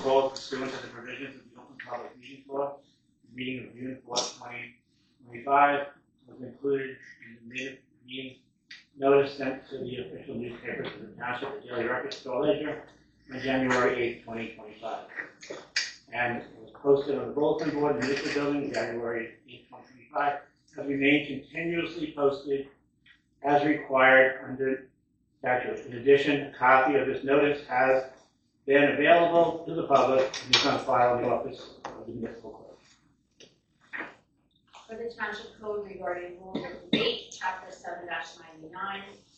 called pursuant to the provisions of the Open Public Meetings Law. The meeting of June 4th, 2025 was included in the meeting notice sent to the official newspapers of the Township, the Daily Record, Star Ledger, on January 8th, 2025. And it was posted on the bulletin board in the Municipal Building, January 8th, 2025, has remained continuously posted as required under statute. In addition, a copy of this notice has been available to the public and is on file in the office of the municipal clerk. For the Township Code regarding rules of debate, Chapter 7-99,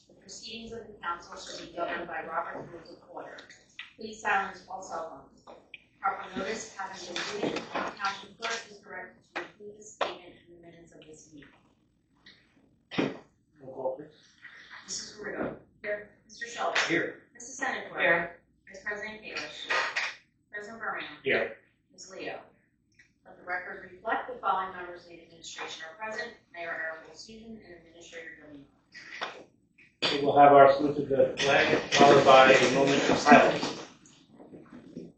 the proceedings of the council shall be governed by Robert Rules of Order. Please silence all cell phones. Proper notice having been given, the Township Clerk is directed to include the statement in the minutes of this meeting. Roll call, please. Mrs. Rudo. Here. Mr. Schultz. Here. Mrs. Senator. Here. Vice President Kalish. President Berman. Here. Ms. Leo. Let the record reflect the following members of the administration are present: Mayor Eric Susan and Administrator W. We will have our salute to the flag, followed by a moment of silence.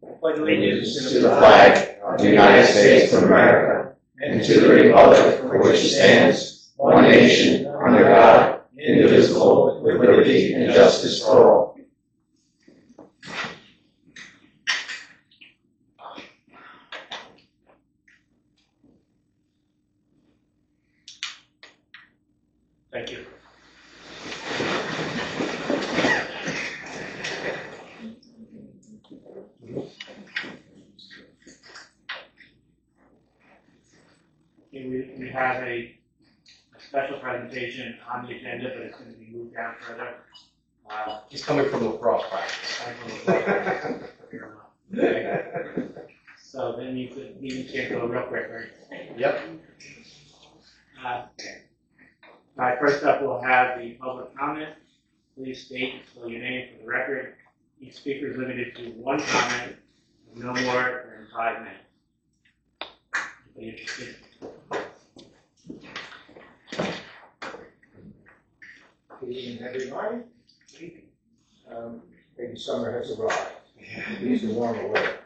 I pledge allegiance To the flag of the United States of America and to the republic for which it stands, one nation, under God, indivisible, with liberty and justice for all. Thank you. We have a special presentation on the agenda, but it's going to be moved down further. He's coming from lacrosse practice. Okay. So then you could meeting can go real quick, right? Yep. All right, first up, we'll have the public comment. Please state and spell your name for the record. Each speaker is limited to one comment, no more than 5 minutes. Anybody interested? Good evening, everybody. Maybe summer has arrived. These are warmer weather.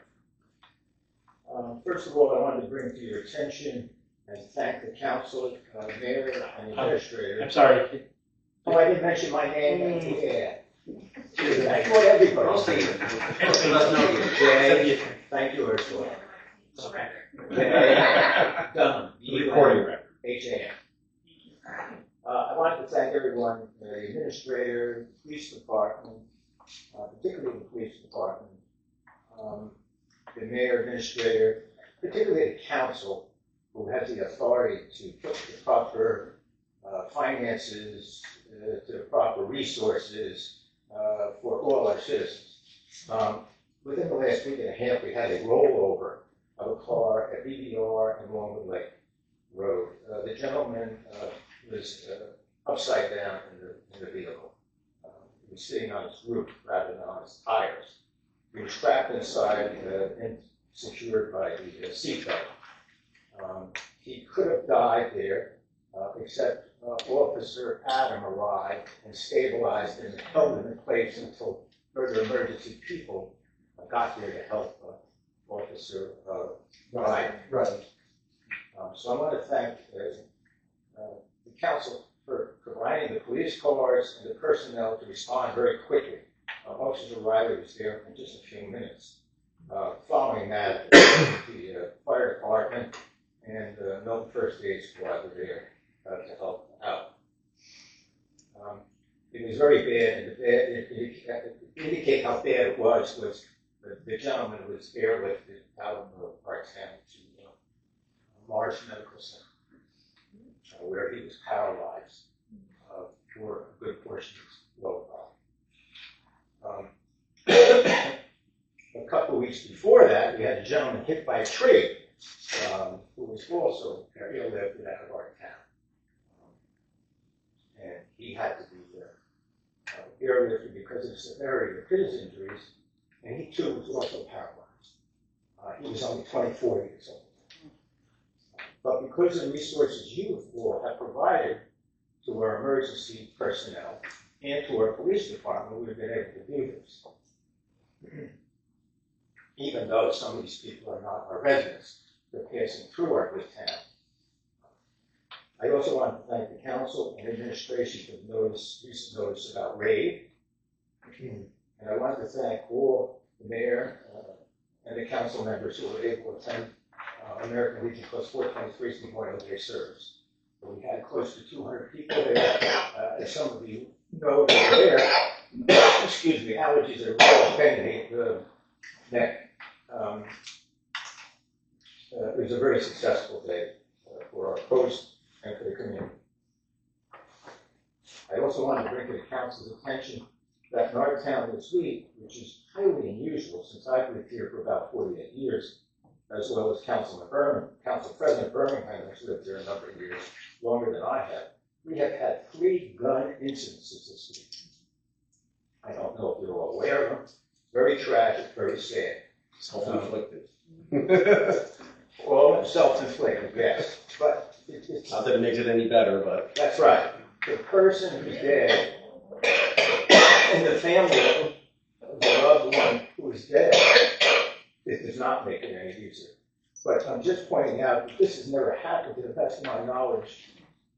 First of all, I wanted to bring to your attention and thank the council, mayor, and administrator. I'm sorry. Oh, I didn't mention my name. Yeah. I thought everybody. I'll say it. Jay, thank you, Ursula. Okay. Done. Recording record. H.A.M. I wanted to thank everyone, the administrator, police department, particularly the police department, the mayor, administrator, particularly the council, who has the authority to put the proper finances, to the proper resources for all our citizens. Within the last week and a half, we had a rollover of a car at BBR and Longwood Lake Road. The gentleman was upside down in the vehicle. He was sitting on his roof rather than on his tires. He was trapped inside and secured by the seatbelt. He could have died there, except Officer Adam arrived and stabilized him and held him in place until further emergency people got there to help Officer Ryan. Right. So I want to thank the council for providing the police cars and the personnel to respond very quickly. Officer Riley was there in just a few minutes. Following that, the fire department and Milton First Aid Squad were there to help out. It was very bad, and to indicate how bad it was the gentleman was airlifted out of our town to Mars Medical Center, where he was paralyzed for a good portion of his lower body. A couple of weeks before that, we had a gentleman hit by a tree who was also airlifted out of our town. And he had to be airlifted because of the severity of his injuries, and he too was also paralyzed. He was only 24 years old. But because of the resources you all have provided to our emergency personnel and to our police department, we've been able to do this. even though some of these people are not our residents, they're passing through our good town. I also want to thank the council and administration for the recent notice about raid. And I want to thank all the mayor and the council members who were able to attend American Legion Plus 423's Memorial Day service. We had close to 200 people there. As some of you know that were there, excuse me, allergies are really offending the neck. It was a very successful day for our host and for the community. I also want to bring to the council's attention that in our town this week, which is highly unusual since I've lived here for about 48 years, as well as Council President Birmingham has lived here a number of years, longer than I have, we have had 3 gun incidences this week. I don't know if you're all aware of them. Very tragic, very sad. Self-inflicted. All self-inflicted, yes. But it's Not that it makes it any better, but. that's right. The person who's dead and the family of the loved one who is dead, it does not make it any easier. But I'm just pointing out that this has never happened to the best of my knowledge.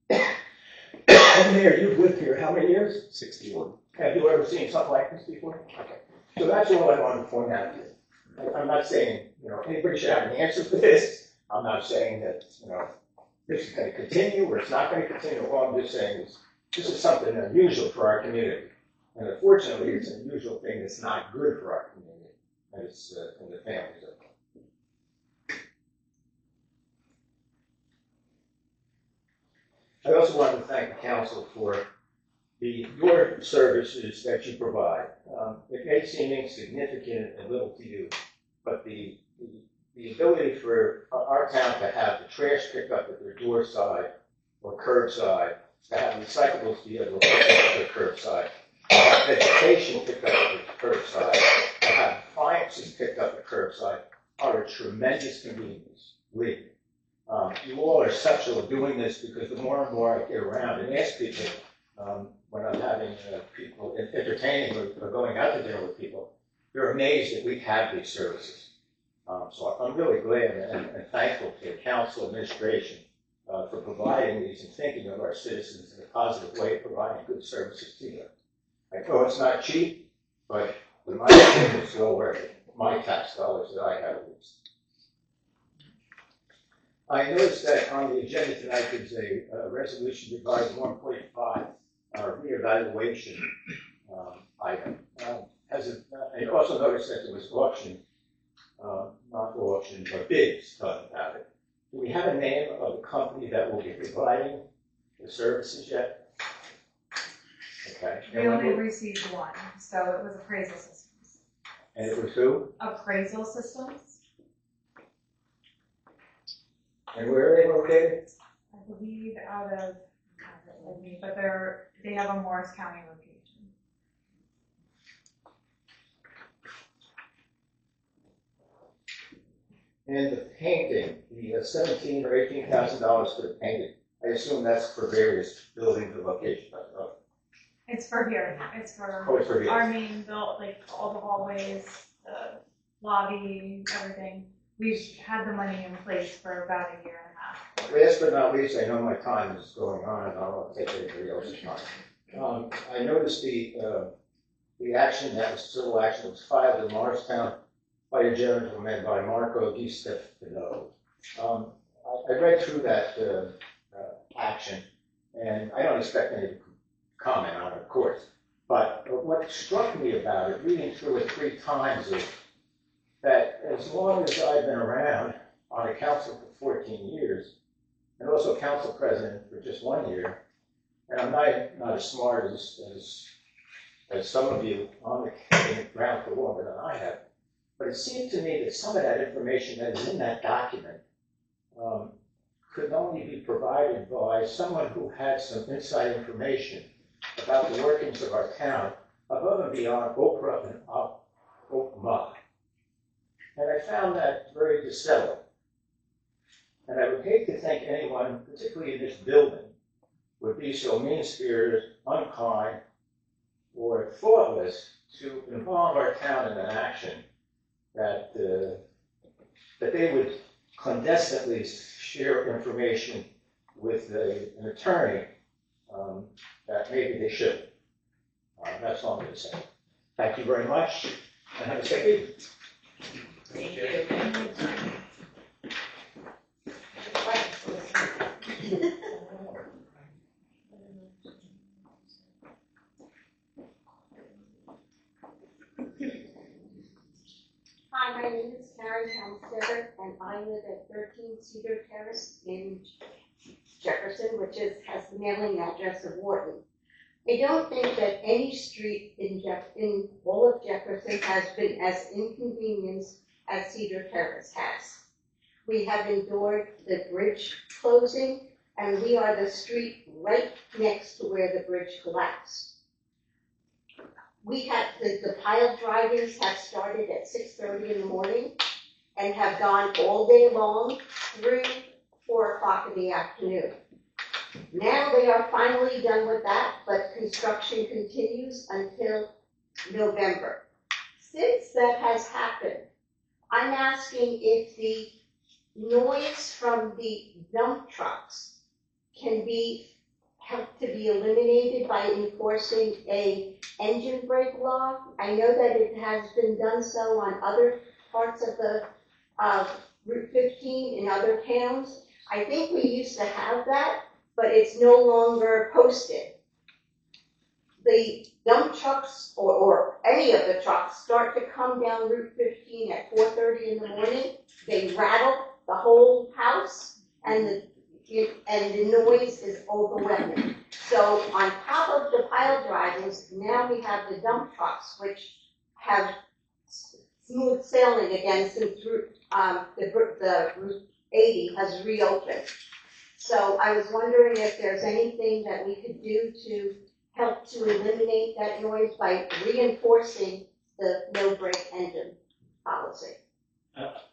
Mayor, you've lived here how many years? 61. Have you ever seen something like this before? Okay. So that's all I wanted to point out here. I'm not saying, anybody should have an answer for this. I'm not saying that, this is going to continue or it's not going to continue. All I'm just saying is this is something unusual for our community. And unfortunately, it's an unusual thing that's not good for our community and it's and the families of it. I also want to thank the council for your services that you provide. It may seem insignificant and little to you, but the ability for our town to have the trash picked up at their door side or curbside, to have recyclables be able to pick up at their curbside, to have vegetation picked up at the curbside, to have appliances picked up at curbside are a tremendous convenience. Believe me. You all are exceptional at doing this because the more and more I get around and ask people, when I'm having people entertaining or going out to dinner with people, they're amazed that we have these services. So I'm really glad and thankful to the council administration for providing these and thinking of our citizens in a positive way, providing good services to them. I know it's not cheap, but in my opinion, it's well worth it. My tax dollars that I have at least. I noticed that on the agenda tonight there's a resolution regarding 1.5 reevaluation item. I also noticed that there was auction, not auction, but bids done about it. Do we have a name of the company that will be providing the services yet? Okay. We only received one, so it was Appraisal Systems. And it was who? Appraisal Systems, And where are they located? I believe out of, but they have a Morris County location. And the painting, the $17,000 or $18,000 for the painting, I assume that's for various buildings and locations. It's for here, it's for Oh, it's for here. our main build, like all the hallways, the lobby, everything. We've had the money in place for about a year and a half. Last but not least, I know my time is going on, and I don't want to take anybody else's time. I noticed the action, that was civil action, that was filed in Morristown by a gentleman by Marco Di Stefano. I read through that action, and I don't expect any comment on it, of course. But what struck me about it, reading through it 3 times, is that as long as I've been around on a council for 14 years, and also council president for just 1 year, and I'm not as smart as some of you on the ground for longer than I have, but it seemed to me that some of that information that is in that document could only be provided by someone who had some inside information about the workings of our town above and beyond Oprah and Oprah. And I found that very unsettling. And I would hate to think anyone, particularly in this building, would be so mean-spirited, unkind, or thoughtless to involve our town in an action that they would clandestinely share information with an attorney that maybe they shouldn't. That's all I'm going to say. Thank you very much, and have a safe evening. Thank you. Hi, my name is Karen Helmstetter, and I live at 13 Cedar Terrace in Jefferson, which has the mailing address of Wharton. I don't think that any street in all of Jefferson has been as inconvenienced as Cedar Terrace has. We have endured the bridge closing, and we are the street right next to where the bridge collapsed. We have, the pile drivings have started at 6:30 in the morning and have gone all day long through 4 o'clock in the afternoon. Now they are finally done with that, but construction continues until November. Since that has happened, I'm asking if the noise from the dump trucks can be helped to be eliminated by enforcing a engine brake law. I know that it has been done so on other parts of the Route 15 in other towns. I think we used to have that, but it's no longer posted. The dump trucks or any of the trucks start to come down Route 15 at 4:30 in the morning. They rattle the whole house, and the noise is overwhelming. So on top of the pile drivers, now we have the dump trucks, which have smooth sailing again since the Route 80 has reopened. So I was wondering if there's anything that we could do to help to eliminate that noise by reinforcing the no brake engine policy.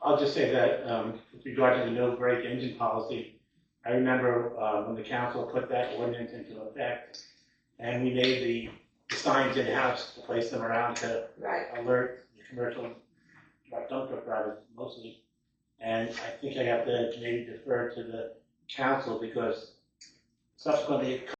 I'll just say that with regard to the no brake engine policy, I remember when the council put that ordinance into effect, and we made the signs in-house to place them around to alert the commercial dump truck drivers mostly. And I think I have to maybe defer to the council because subsequently